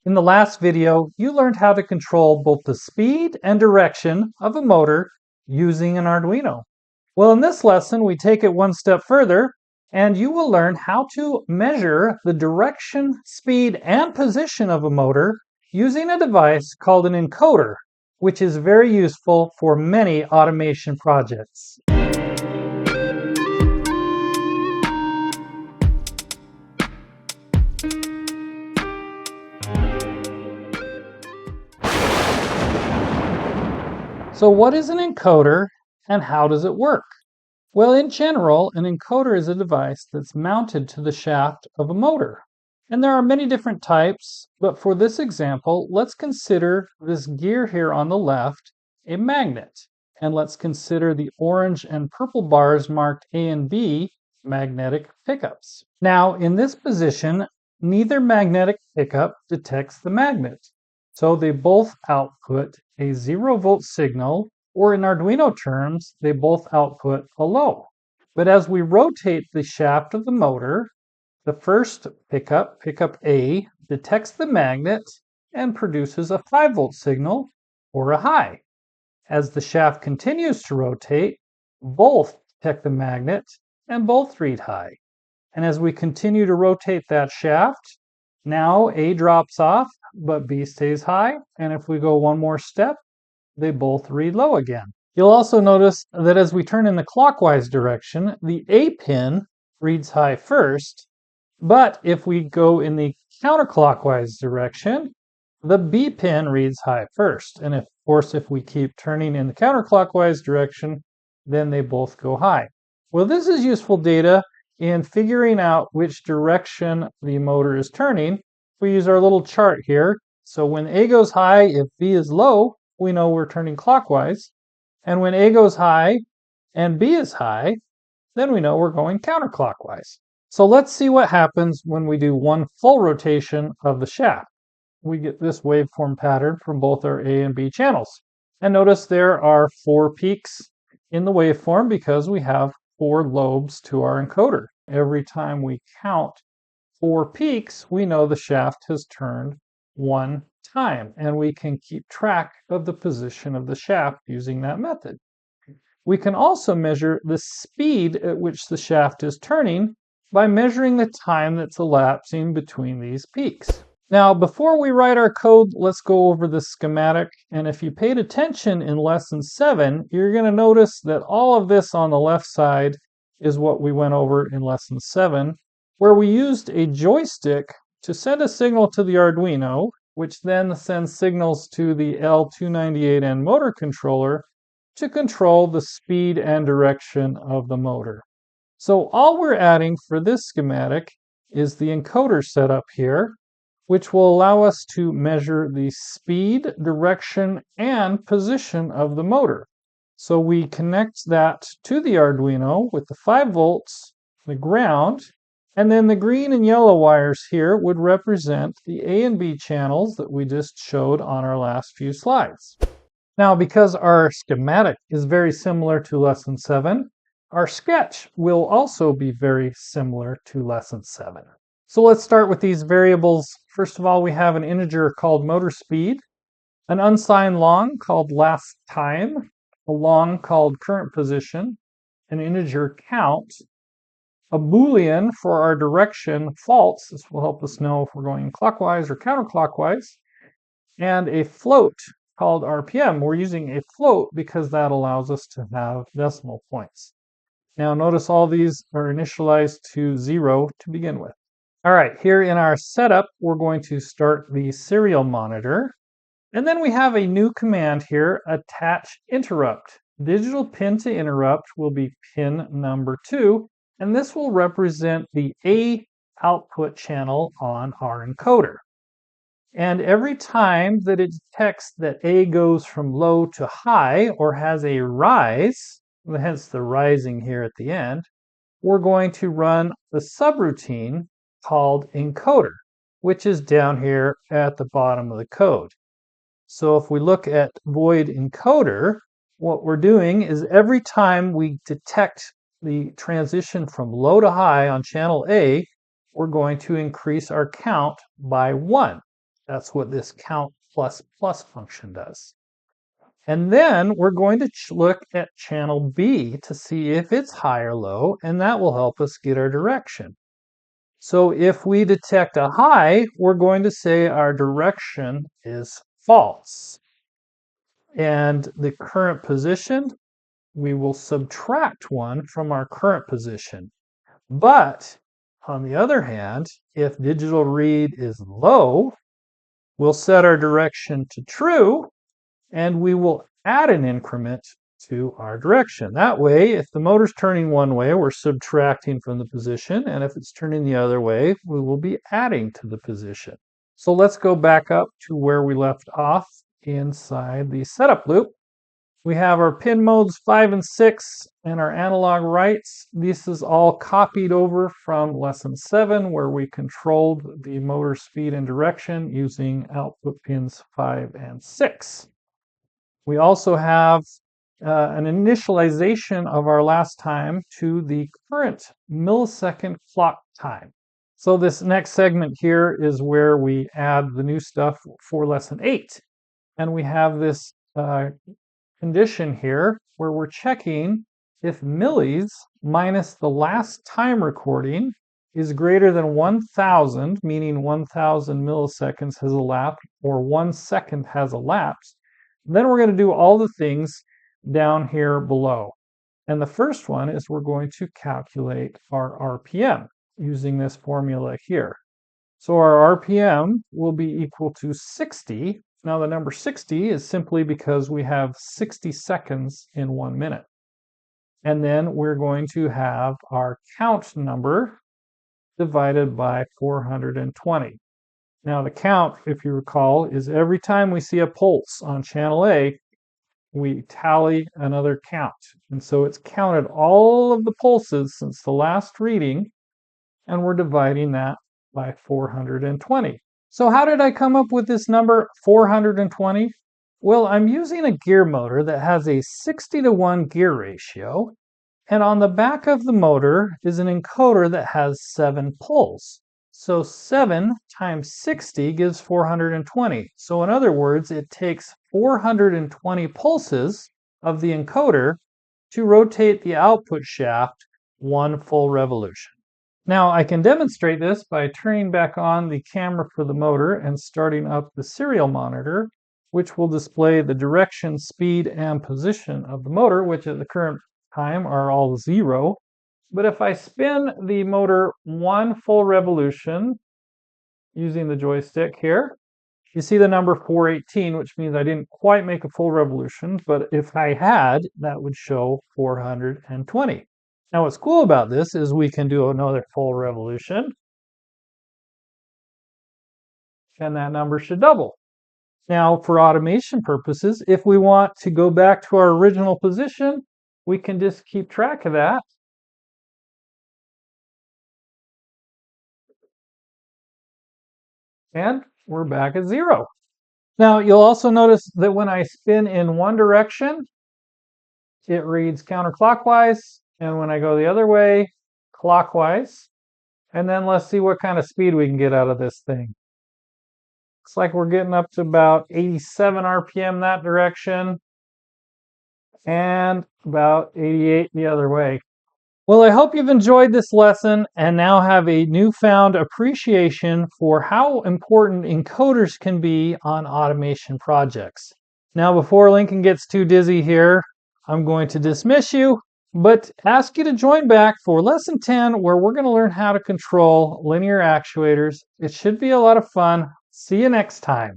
In the last video, you learned how to control both the speed and direction of a motor using an Arduino. Well, in this lesson, we take it one step further, and you will learn how to measure the direction, speed, and position of a motor using a device called an encoder, which is very useful for many automation projects. So what is an encoder and how does it work? Well, in general, an encoder is a device that's mounted to the shaft of a motor. And there are many different types, but for this example, let's consider this gear here on the left a magnet. And let's consider the orange and purple bars marked A and B magnetic pickups. Now, in this position, neither magnetic pickup detects the magnet. So they both output a 0-volt signal, or in Arduino terms, they both output a low. But as we rotate the shaft of the motor, the first pickup, pickup A, detects the magnet and produces a 5-volt signal, or a high. As the shaft continues to rotate, both detect the magnet and both read high. And as we continue to rotate that shaft, now A drops off, but B stays high. And if we go one more step, they both read low again. You'll also notice that as we turn in the clockwise direction, the A pin reads high first, but if we go in the counterclockwise direction, the B pin reads high first. And of course, if we keep turning in the counterclockwise direction, then they both go high. Well, this is useful data in figuring out which direction the motor is turning. We use our little chart here. So when A goes high, if B is low, we know we're turning clockwise. And when A goes high and B is high, then we know we're going counterclockwise. So let's see what happens when we do one full rotation of the shaft. We get this waveform pattern from both our A and B channels. And notice there are 4 peaks in the waveform because we have 4 lobes to our encoder. Every time we count 4 peaks, we know the shaft has turned 1 time, and we can keep track of the position of the shaft using that method. We can also measure the speed at which the shaft is turning by measuring the time that's elapsing between these peaks. Now, before we write our code, let's go over the schematic. And if you paid attention in lesson 7, you're going to notice that all of this on the left side is what we went over in lesson 7, where we used a joystick to send a signal to the Arduino, which then sends signals to the L298N motor controller to control the speed and direction of the motor. So all we're adding for this schematic is the encoder setup here, which will allow us to measure the speed, direction, and position of the motor. So we connect that to the Arduino with the 5 volts, the ground, and then the green and yellow wires here would represent the A and B channels that we just showed on our last few slides. Now, because our schematic is very similar to lesson 7, our sketch will also be very similar to lesson 7. So let's start with these variables. First of all, we have an integer called motor speed, an unsigned long called last time, a long called current position, an integer count, a boolean for our direction, false. This will help us know if we're going clockwise or counterclockwise, and a float called RPM. We're using a float because that allows us to have decimal points. Now notice all these are initialized to 0 to begin with. All right, here in our setup, we're going to start the serial monitor. And then we have a new command here, attach interrupt. Digital pin to interrupt will be pin number 2, and this will represent the A output channel on our encoder. And every time that it detects that A goes from low to high or has a rise, hence the rising here at the end, we're going to run the subroutine called encoder, which is down here at the bottom of the code. So if we look at void encoder, what we're doing is every time we detect the transition from low to high on channel A, we're going to increase our count by 1. That's what this count plus plus function does. And then we're going to look at channel B to see if it's high or low, and that will help us get our direction. So if we detect a high, we're going to say our direction is false. And the current position, we will subtract 1 from our current position. But on the other hand, if digital read is low, we'll set our direction to true, and we will add an increment to our direction. That way, if the motor's turning one way, we're subtracting from the position, and if it's turning the other way, we will be adding to the position. So let's go back up to where we left off inside the setup loop. We have our pin modes 5 and 6 and our analog writes. This is all copied over from lesson 7, where we controlled the motor speed and direction using output pins 5 and 6. We also have an initialization of our last time to the current millisecond clock time. So this next segment here is where we add the new stuff for lesson 8. And we have this condition here where we're checking if millis minus the last time recording is greater than 1,000, meaning 1,000 milliseconds has elapsed or 1 second has elapsed. Then we're going to do all the things down here below. And the first one is we're going to calculate our RPM using this formula here. So our RPM will be equal to 60. Now the number 60 is simply because we have 60 seconds in 1 minute. And then we're going to have our count number divided by 420. Now the count, if you recall, is every time we see a pulse on channel A, we tally another count. And so it's counted all of the pulses since the last reading, and we're dividing that by 420. So how did I come up with this number 420? Well, I'm using a gear motor that has a 60-to-1 gear ratio, and on the back of the motor is an encoder that has 7 pulls. So 7 times 60 gives 420. So in other words, it takes 420 pulses of the encoder to rotate the output shaft 1 full revolution. Now I can demonstrate this by turning back on the camera for the motor and starting up the serial monitor, which will display the direction, speed, and position of the motor, which at the current time are all 0. But if I spin the motor 1 full revolution using the joystick here, you see the number 418, which means I didn't quite make a full revolution, but if I had, that would show 420. Now what's cool about this is we can do another full revolution, and that number should double. Now for automation purposes, if we want to go back to our original position, we can just keep track of that. And we're back at 0. Now you'll also notice that when I spin in one direction, it reads counterclockwise, and when I go the other way, clockwise. And then let's see what kind of speed we can get out of this thing. Looks like we're getting up to about 87 RPM that direction, and about 88 the other way. Well, I hope you've enjoyed this lesson and now have a newfound appreciation for how important encoders can be on automation projects. Now, before Lincoln gets too dizzy here, I'm going to dismiss you, but ask you to join back for lesson 10, where we're going to learn how to control linear actuators. It should be a lot of fun. See you next time.